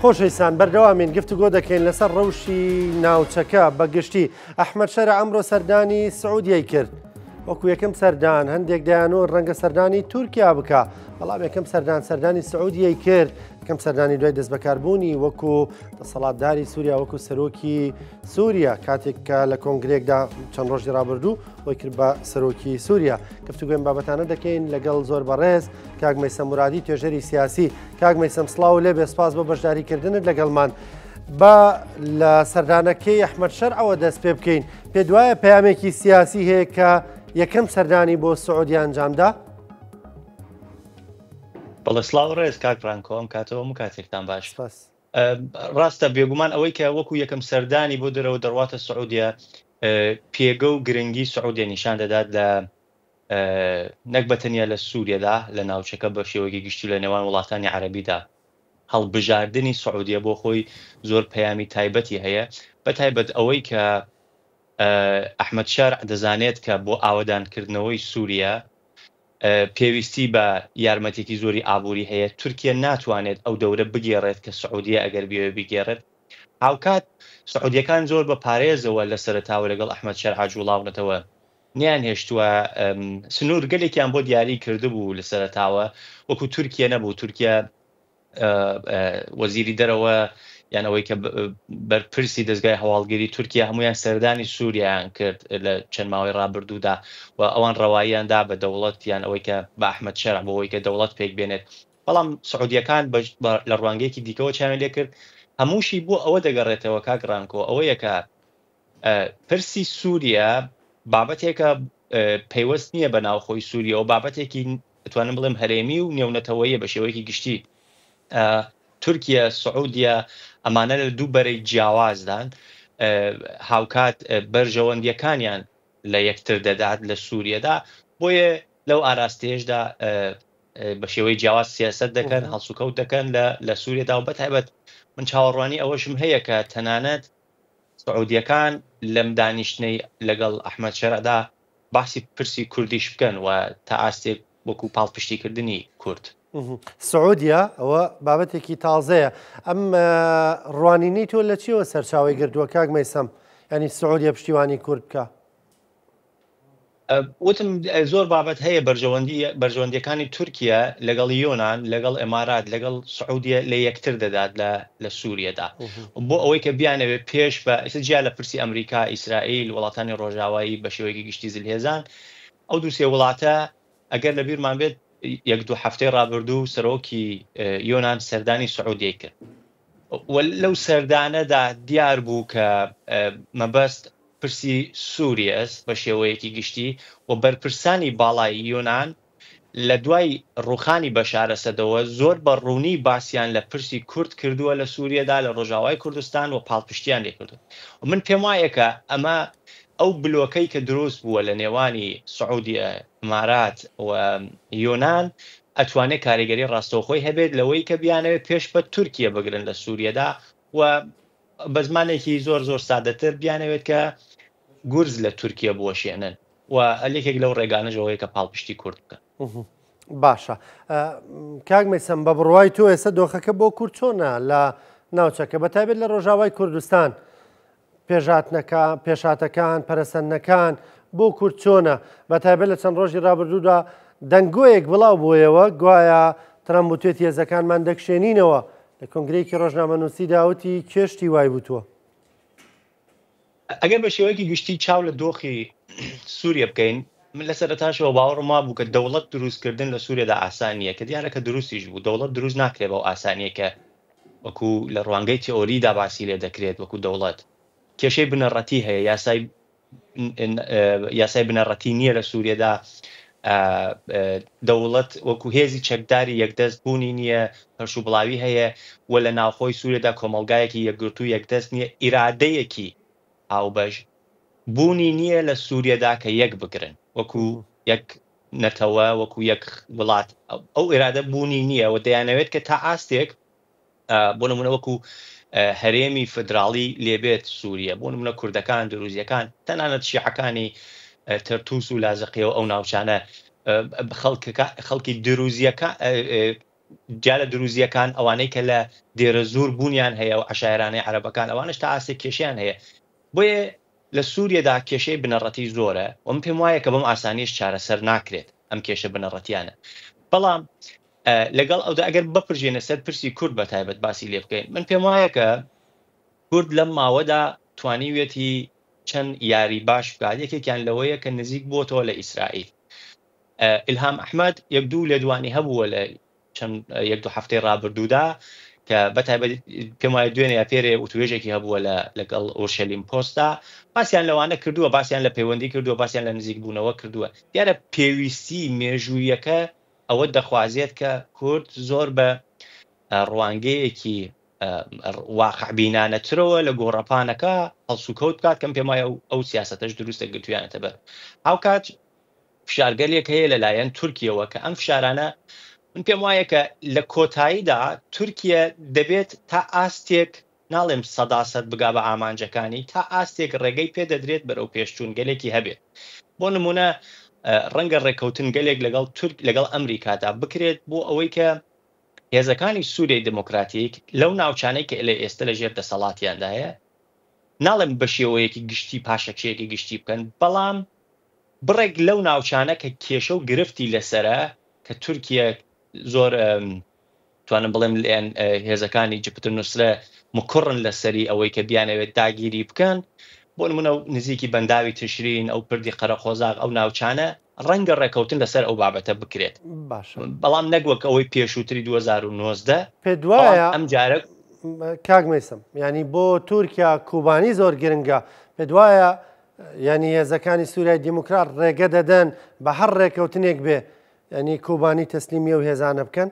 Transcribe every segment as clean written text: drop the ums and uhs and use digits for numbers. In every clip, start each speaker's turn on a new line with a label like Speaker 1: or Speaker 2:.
Speaker 1: خۆشەویستان بەردەوامین گفتوگۆ دەکەین لەسەر ڕەوشی ناوچەکە بەگشتی ئەحمەد شەرع ئەمڕۆ سەردانی سعودیای کرد وەکو یەکەم سەردان هەندێک دایانەوە ڕەنگە سەردانی تورکیا بکە بەڵام یەکەم سەردانی سعودیای کرد یەکەم سەردانی دوای دەست بەکاربوونی وەکو دەسەڵاتداری سووریا وەکو سەرۆکی سووریا کاتێک کە لە کۆنگرێکدا چەند ڕۆژی ڕابردوو وەی کرد بە سەرۆکی سووریا گفتوگوێن بابەتانە دەکەین لەگەڵ زۆر بەڕێز کاک مەیسەم مرادی توێژەری سیاسی کاک مەیسەم سڵاو لێ بێ سپاس بۆ بەشداریکردنت لەگەڵمان بە لە سەردانەکەی ئەحمەد شەرعەوە دەست پێ بکەین پێ دوایە پەیامێکی سیاسی هەیە کە یەکەم سەردانی بۆ سعودی ئەنجامدا؟
Speaker 2: بەڵێ سڵاو ڕێز کاک فرانکۆم کاتەوە و کاتێکتان باش ڕاستە بێگومان ئەوەی کە وەکو یەکەم سەردانی بۆ دەرەوە دەڕواتە سعودیە پێگە و گرنگی سعودیە نیشان دەدات لە نەک بەتەنیا لە سووریەدا لە ناوچەکە بە شێوەیەکی گشتی لە نێوان وڵاتانی عەرەبیدا هەڵبژاردننی سعودیە بۆ خۆی زۆر پەیامی تایبەتی هەیە بەتایبەت ئەوەی کە ئەحمەد شەرع دەزانێت کە بۆ ئاوەدانکردنەوەی سووریا پێویستی بە یارمەتێکی زۆری ئابووری هەیە تورکیا ناتوانێت ئەو دەورە بگێڕێت کە سعودیە ئەگەر بێ بگێڕێت هاوکات سعودیەکان زۆر بە پارێزەوە لە سەرتاوە لەگەڵ ئەحمەد شەرع جوڵاونەتەوە نیان هێشتووە سنوور گەلێکیان بۆ دیاری کردبوو لە سەرتاوە وەکو تورکیا نەبوو تورکیا وەزیری دەرەوە یان ئەوەی کە بەرپرسی دەستگای هەواڵگیری تورکیا هەمویان سەردانی سووریایان کرد لە چەند ماوەی ڕابردوودا و ئەوان ڕەواییاندا بە دەوڵەت یان ئەوەی کە بە ئەحمەد شەرع بۆەوەی کە دەوڵەت پێک بێنێت بەڵام سعودیەکان لە ڕوانگەیەکی دیکەوە چیان لێ کرد هەمووشی بۆ ئەوە دەگەڕێتەوە کاک ڕانکۆ ئەوەیە کە پرسی سووریا بابەتێکە پەیوەست نییە بە ناوخۆی سووریا و بابەتێکی دەتوانم بڵێم هەرێمی و نێونەتەوەیە بە شێوەیەکی گشتی تورکیا سعودیا ئەمانە لە دوو بەرەی جیاوازدان هاوکات بەرژەوەندیەکانیان لە یەکتر دەدات لە سووریەدا بۆیە لەو ئاراستەیەشدا بە شێوەی جیاواز سیاست دەکەن هەڵسوکەوت دەکەن لە سووریەدا و بەتایبەت من چاوەڕوانی ئەوەشم هەیە کە تەنانەت سعودیەکان لەم دانیشتنەی لەگەڵ ئەحمەد شەرعدا باسی پرسی کوردیش بکەن و تا ئاستێک وەکو پاڵپشتیکردنی کورد
Speaker 1: سعودیا ئەوە بابەتێکی تازەیە ئەم ڕوانینەی تۆ لە چیەوە سەرچاوی گردووە کاک مەیسەم ینی سعودیا پشتیوانی کورد بکە
Speaker 2: وتم زۆر بابەت هەیە بەرژەوەندیەکانی تورکیا لەگەڵ یۆنان لەگەڵ ئێمارات لەگەڵ سعودیا لە یەکتر دەدات لە سووریەدا بۆ ئەوەی کە بیانەوێت پێش بە جیا لە پرسی ئەمریکا ئیسرائیل وڵاتانی ڕۆژاوایی بە شێوەیەکی گشتی زلهێزان ئەو دووسێ وڵاتە ئەگەر لە بیرمان بێت یەک دوو هەفتەی ڕابردوو سەرۆکی یۆنان سەردانی سعودیای کرد لەو سەردانەدا دیار بوو کە مەبەست پرسی سووریەس بە شێوەیەکی گشتی و بەرپرسانی باڵای یۆنان لە دوای ڕوخانی بەشارە سەدەوە زۆر بە ڕوونی باسییان لە پرسی کورد کردووە لە سووریەدا لە ڕۆژاوای کوردستان و پاڵپشتیان لێ کردو و من پێم وایە کە ئەمە ئەو بلۆکەی کە دروست بووە لە نێوانی سعودیە ئیمارات و یۆنان ئەتوانێت کاریگەری ڕاستەوخۆی هەبێت لەوەی کە بیانەوێت پێش بە تورکیا بگرن لە سووریەدا و بە زمانێکی زۆر زۆر سادەتر بیانەوێت کە گورز لە تورکیا بوەشێنن و هەلێکێک لەو ڕێگانەژەوەی کە پاڵپشتی کورد بکەن
Speaker 1: باشە کاک مەیسەم بە بڕوای تۆ ئێستا دۆخەکە بۆ کورد چۆنە لە ناوچەکە بەتایبێت لە ڕۆژاوای کوردستان پێشاتەکان پەرەسەندنەکان بۆ کورد چۆنە بەتایبێت لە چەند ڕۆژی ڕابردوودا دەنگۆیەک بڵاو بۆیەوە گوایە ترەمپ وتێت هێزەکانمان دەکشێنینەوە لە کۆنگرەیەکی ڕۆژنامەنووسی داوتی کێشتی وای بووتووە
Speaker 2: ئەگەر بە شێوەیەکی گشتی چاو لە دۆخی سووریا بکەین من لە سەرەتاشەوە باوەڕم بوو کە دەوڵەت دروستکردن لە سووریەدا ئاسانیە کە دیارە کە دروستیش بوو دەوڵەت دروست ناکرێت بەو ئاسانیە کە وەکو لە ڕوانگەی تئۆریدا باسی لێ دەکرێت وەکو دەوڵەت کێشەی بنەڕەتی هەیە یاسای بنەڕەتی نییە لە سووریەدا دەوڵەت وەکو هێزی چەکداری یەکدەست بوونی نییە پەرشوبڵاوی هەیە و لە ناوخۆی سووریەدا کۆمەڵگایەکی یەکگرتوو یەکدەست نییە ئیرادەیەکی هاوبەش بوونی نییە لە سووریەدا کە یەک بگرن وەکو یەک نەتەوە وەکو یەک وڵات ئەو ئێرادە بوونی نییە و دەیانەوێت کە تا ئاستێک بۆ نمونە وەکو هەرێمی فدراڵی لێبێت سووریە بۆ نمونە کوردەکان دروزیەکان تەنانەت شیعەکانی تەرتوس و لازەقیەوە ئەو ناوچانە خەڵکی دروزیەکە جا لە دروزیەکان ئەوانەی کە لە دێرە زۆر بوونیان هەیە و عشایرانەی عەرەبەکان ئەوانش تا ئاسێ کێشیان هەیە بۆیە لە سووریەدا کێشەی بنەڕەتی زۆرە و من پێم وایە کە بەم ئاسانیش چارەسەر ناکرێت ئەم کێشە بنەڕەتیانە بەڵام لەگەڵ ئەودا ئەگەر بپرژێنە سەر پرسی کورد بە تایبەت باسی لێ بکەین من پێم وایە کە کورد لەم ماوەدا توانیوێتی چەند یاری باش بکات یەکێکیان لەوەیە کە نزیک بۆتەوە لە ئیسرائیل ئیلهام ئەحمەد یەک دوو لێدوانی هەبووە لە چەند یەک دو هەفتەی ڕابردوودا کە بەتایبەت پێم وایە دوێنێ یا پێرێ وتوێژێکی هەبووە لەگەڵ ئۆرشەلیم پۆستا باسییان لەوانە کردووە باسییان لە پەیوەندی کردووە باسییان لە نزیک بوونەوە کردووە دیارە پێویستی مێژوویەکە ئەوە دەخوازێت کە کورد زۆر بە ڕوانگەیەکی واقعبینانەترەوە لە گۆڕەپانەکە هەڵسوکەوت بکات کەم پێم وایە ئەو سیاسەتەش دروستە گرتویانەتە بەر هاو کات فشارگەلێک هەیە لەلایەن تورکیەوە کە ئەم فشارانە من پێم وایە کە لە کۆتاییدا تورکیە دەبێت تا ئاستێک ناڵێم 100% بگا بە ئامانجەکانی تا ئاستێک ڕێگەی پێدەدرێت بەرەو پێشچوون گەلێکی هەبێت بۆ نمونە ڕەنگە ڕێکەوتن گەلێک لەگەڵ ئەمریکادا بکرێت بۆ ئەوەی کە هێزەکانی سووریای دموکراتیک لەو ناوچانەی کە لە ئێستا لە ژێر دەسەڵاتیاندا هەیە ناڵێم بە شێوەیەکی گشتی پاشەکشەیەکی گشتی بکەن بەڵام بڕێک لەو ناوچانە کە کێشە و گرفتی لەسرە کە تورکیە زۆر توانم بڵێم لێن هێزەکانی جبهەت النوسرە مکڕن لەسەری ئەوەی کە بیانەوێت داگیری بکەن بۆ نمونە نزیکی بەنداوی تشرین ئەو پردی قەرەخۆزاغ ئەو ناوچانە ڕەنگە ڕێکەوتن لەسەر ئەو بابەتە بکرێت بەڵام نەگوەک ئەوەی پێشووتری 2019
Speaker 1: پێ دوایە
Speaker 2: ئەم جارە
Speaker 1: کاک مەیسەم ینی بۆ تورکیا کوبانی زۆر گرنگە پێ دوایە ینی هێزەکانی سووریای دیموکرات ڕێگە دەدەن بە هەر ڕێکەوتنێک بێ ینی کوبانی تەسلیمیە و هێزانە بکەن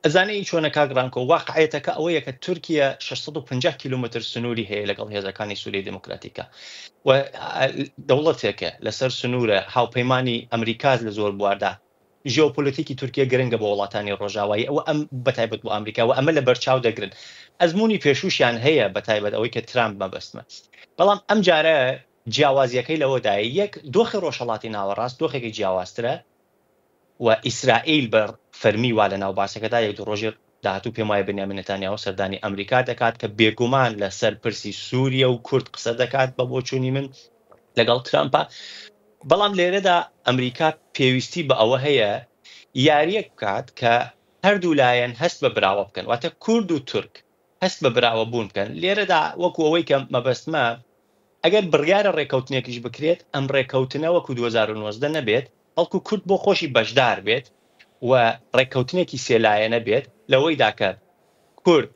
Speaker 2: ئەزانەی چۆنە کاگرانکۆ واقعەتەکە ئەوەیە کە تورکیا 650 کیلومتر سنووری هەیە لەگەڵ هێزەکانی سووریای دموکراتیکە و دەوڵەتێکە لەسەر سنوورە هاوپەیمانی ئەمریکاز لە زۆر بواردا ژیۆپۆلیتیکی تورکیا گرنگە بە وڵاتانی ڕۆژاوایی ئەوە ئەم بەتایبەت بۆ ئەمریکا و ئەمە لە بەرچاو دەگرن ئەزمموی پێشوشیان هەیە بەتایبەت ئەوەی کە ترامپ مەبەستمە بەڵام ئەم جارە جیاوازیەکەی لەوەدایە یەک دۆخی ڕۆژهەڵاتی ناوەڕاست دۆخێکی جیاوازترە و ئیسرائیل بە فەرمی وا لە ناو باسەکەدا یەک دو ڕۆژێ داهاتوو پێم وایە بنیامین نێتانیاهو سەردانی ئەمریکا دەکات کە بێگومان لەسەر پرسی سووریا و کورد قسە دەکات بە بۆچوونی من لەگەڵ ترامپە بەڵام لێرەدا ئەمریکا پێویستی بە ئەوە هەیە یاریەک بکات کە هەردوو لایەن هەست بە براوە بکەن واتە کورد و تورک هەست بە براوە بوون بکەن لێرەدا وەکو ئەوەی کە مەبەستمە ئەگەر بڕیارە ڕێکەوتنێکیش بکرێت ئەم ڕێکەوتنە وەکو 2019 نەبێت بەڵکو کورد بۆ خۆشی بەشدار بێت و ڕێکەوتنێکی سێلایەنە بێت لەوەیدا کە کورد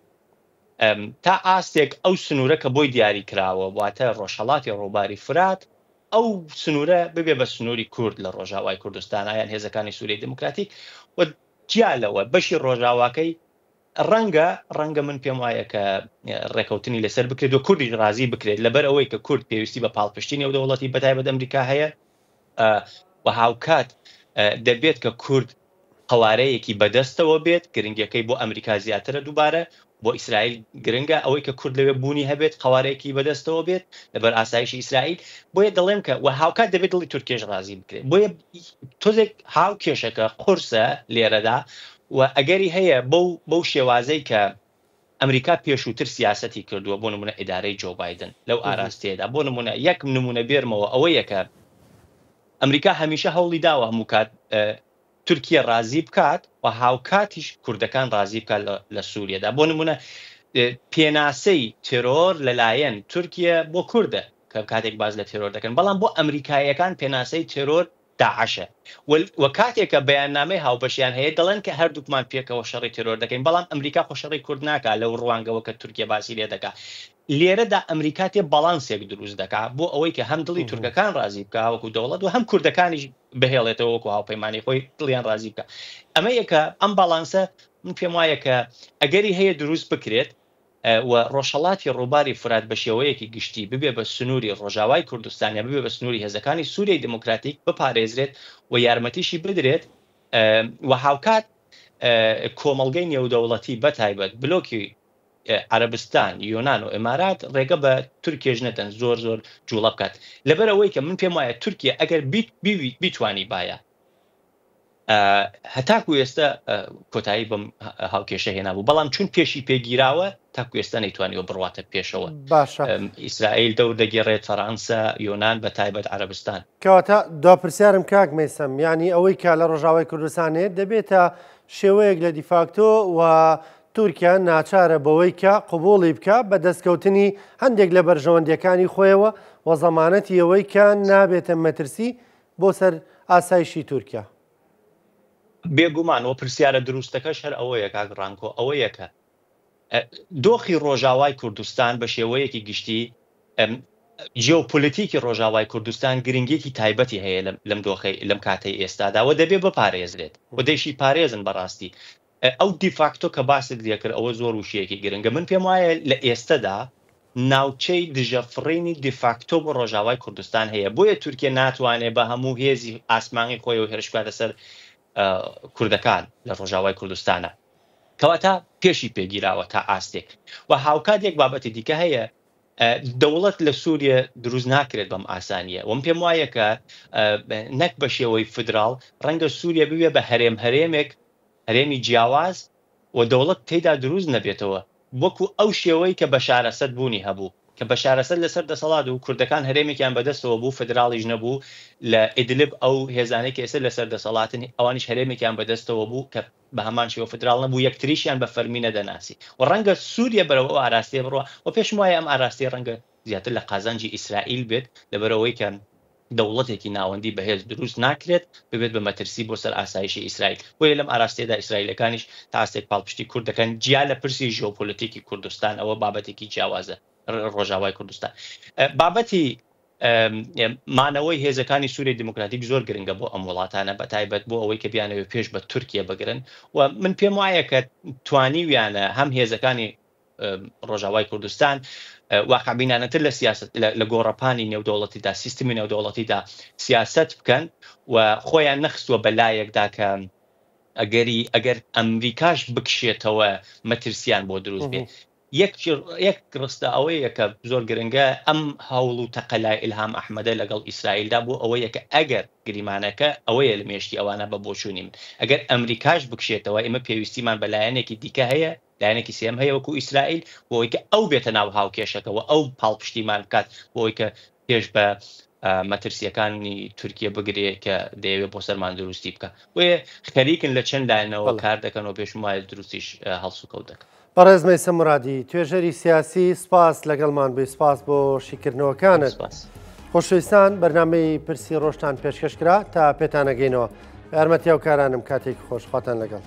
Speaker 2: تا ئاستێک ئەو سنوورە کە بۆی دیاری کراوە واتە ڕۆژهەڵاتی ڕووباری فرات ئەو سنوورە ببێ بە سنووری کورد لە ڕۆژاوای کوردستان یان هێزەکانی سووریای دموکراتیک و جیالەوە بەشی ڕۆژاواکەی ڕەنگە من پێم وایە کە ڕێکەوتنی لەسەر بکرێت و کوردی ڕازی بکرێت لەبەر ئەوەی کە کورد پێویستی بە پاڵپشتینی و دەوڵەتی بەتایبەت ئەمریکا هەیە و هاوکات دەبێت کە کورد قوارەیەکی بەدەستەوە بێت گرنگیەکەی بۆ ئەمریکا زیاترە دووبارە بۆ ئیسرائیل گرنگە ئەوەی کە کورد لەوێ بوونی هەبێت قوارەیەکی بەدەستەوە بێت لەبەر ئاسایشی ئیسرائیل بۆیە دەڵێم کە و هاوکات دەبێت دڵی تورکێش ڕازی بکرێت بۆیە تۆزێک هاو کێشەکە قورسە لێرەدا و ئەگەری هەیە بەو شێوازەی کە ئەمریکا پێشووتر سیاسەتی کردووە بۆ نمونە ئیدارەی جۆ بایدن لەو ئاراستەیەدا بۆ نمونە یەک نمونە بێرمەوە ئەوەیە کە ئەمریکا هەمیشە هەوڵی داوە هەموو کات تورکیە ڕازی بکات و هاوکاتیش کوردەکان ڕازی بکات لە سووریەدا بۆ نمونە پێناسەی تێرۆر لەلایەن تورکیە بۆ کوردە کە کاتێک باز لە تێرۆر دەکەن بەڵام بۆ ئەمریکایەکان پێناسەی تێرۆر داعشە و کاتێکە بەیاننامەی هاوبەشیان هەیە دەڵێن کە هەردووکمان پێکەوە شەڕی تێرۆر دەکەین بەڵام ئەمریکا خۆ شەڕی کورد ناکات لەو ڕوانگەوە کە تورکیە باسی لێ دەکات لێرەدا ئەمریکا تێ بەڵانسێک دروست دەکات بۆ ئەوەی کە هەم دڵی تورکەکان ڕازی بکە وەکو دەوڵەت و هەم کوردەکانیش بهێڵێتەوە وەکو هاوپەیمانی خۆی دڵیان ڕازی بکە ئەمە یەکە ئەم باڵانسە من پێم وایە کە ئەگەری هەیە دروست بکرێت و ڕۆژهەڵاتی ڕووباری فرات بە شێوەیەکی گشتی ببێ بە سنووری ڕۆژاوای کوردستانیا ببێ بە سنووری هێزەکانی سووریای دموکراتیک بپارێزرێت و یارمەتیشی بدرێت و هاوکات کۆمەڵگەی نێودەوڵەتی بەتایبەت بلۆکی عەرەبستان یۆنان و ئێمارات ڕێگە بە تورکێژ نەدەن زۆر جوڵە بکات لەبەر ئەوەی کە من پێم وایە تورکیا ئەگەر بیتوانی باە هەتاکو ئێستا کۆتایی بەم هاوکێشە هێنابوو بەڵام چون پێشی پێگیراوە تاکو ئێستا نەیتوانیەوە بڕواتە پێشەوە
Speaker 1: باشە
Speaker 2: ئیسرائیل دەور دەگێڕێت فەڕەنسا یۆنان بە تایبەت عەرەبستان
Speaker 1: کەواتە داپرسیارم کاک مەیسەم ینی ئەوەی کە لە ڕۆژاوای کوردستانێت دەبێتە شێوەیەک لە دیفاکتۆ و تورکیا ناچارە بەوەی کە قوبوڵی بکە بە دەستکەوتنی هەندێک لە بەرژەوەندیەکانی خۆیەوە و زەمانەتی ئەوەی کە نابێتە مەترسی بۆ سەر ئاسایشی تورکیا
Speaker 2: بێگومان و پرسیارە دروستەکەش هەر ئەوەیە کاک ڕانکۆ ئەوەیەکە دۆخی ڕۆژاوای کوردستان بە شێوەیەکی گشتی جیۆپۆلیتیکی ڕۆژاوای کوردستان گرنگێکی تایبەتی هەیە لەم کاتەی ئێستادا و دەبێ بپارێزرێت و دەیشی پارێزن بەڕاستی ئەو دیفاکتۆ کە باست لێکرد ئەوە زۆر وشەیەکی گرنگە من پێم وایە لە ئێستادا ناوچەی دژەفڕینی دیفاکتۆ بۆ ڕۆژاوای کوردستان هەیە بۆیە تورکیا ناتوانێت بە هەموو هێزی ئاسمانی خۆی و هێرشکاتە سەر کوردەکان لە ڕۆژاوای کوردستانە کەواتە پێشی پێگیراوە تا ئاستێک و هاوکاتێک بابەتی دیکە هەیە دەوڵەت لە سووریە دروست ناکرێت بەم ئاسانیە وم پێم وایە کە نەک بە شێوەی فدراڵ ڕەنگە سووریا بوێ بە هەرێمێک هەرێمی جیاواز و دەوڵەت تێیدا دروست نەبێتەوە وەکو ئەو شێوەی کە بەشار ئەسەد بوونی هەبوو کە بەشار ئەسەد لەسەر دەسەڵات و کوردەکان هەرێمێکیان بەدەستەوە بوو فدراڵیش نەبوو لە ئیدلب ئەو هێزانێکی ئێستا لەسەر دەسەڵاتن ئەوانیش هەرێمێکیان بەدەستەوە بوو کە بە هەمان شێوە فدراڵ نەبوو یەکتریشیان بە فەرمی نەدەناسی و ڕەنگە سووریا بەرەوە ئاراستێ بڕوە و پێشم وایە ئەم ئاراستەی ڕەنگە زیاتر لە قازانجی ئیسرائیل بێت لەبەرەوەی کە دەوڵەتێکی ناوەندی بەهێز دروست ناکرێت ببێت بە مەترسی بۆ سەر ئاسایشی ئیسرائیل بۆیە لەم ئاراستێدا ئیسرائیلەکانیش تا ئاستێک پاڵپشتی کورد دەکەن جیا لە پرسی ژیۆپۆلیتیکی کوردستان ئەوە بابەتێکی جیاوازە ڕۆژاوای کوردستان بابەتی مانەوەی هێزەکانی سووریای دیموکراتیک زۆر گرنگە بۆ ئەم وڵاتانە بە تایبەت بۆ ئەوەی کە بیانەوێ پێش بە تورکیا بگرن و من پێم وایە کە توانیویانە هەم هێزەکانی ڕۆژاوای کوردستان واقعبینانەتر لە سیاست لە گۆڕەپانی نێودەوڵەتیدا سیستمی نێودەوڵەتیدا سیاست بکەن و خۆیان نەخستووە بەلایەکدا کە ئەگەر ئەمریکاش بکشێتەوە مەترسیان بۆ دروست بێت یەک ڕستە ئەوەیە کە زۆر گرنگە ئەم هەوڵ و تەقەلای ئیلهام ئەحمەدە لەگەڵ ئیسرائیلدا بۆ ئەوەیە کە ئەگەر گریمانەکە ئەوەیە لە مێشتی ئەوانە بە بۆچوونی من ئەگەر ئەمریکاش بکشێتەوە ئێمە پێویستیمان بە لایەنێکی دیکە هەیە لایەنێکی سێم هەیە وەکو ئیسرائیل بۆی کە ئەو بێتە ناو هاوکێشەکەەوە ئەو پاڵپشتیمان بکات بۆی کە پێش بە مەترسیەکانی تورکیا بگرێت کە دەیەوێت بۆ سەرمان دروستی بکە وێ خەریکن لە چەند لایەنەوە کار دەکەنەوە پێشم وایە دروستیش هەڵسو کەوت دەکەن
Speaker 1: بەڕێز مەیسەم مرادی توێژەری سیاسی سپاس لەگەڵمان بێ سپاس بۆ شیکردنەوەکانت خۆشەویستان بەرنامەی پرسی ڕۆژتان پێشکەشکرا تا پێتانەگەینەوە یارمەتی هاوکارانم کاتێک خۆشخواتان لەگەڵ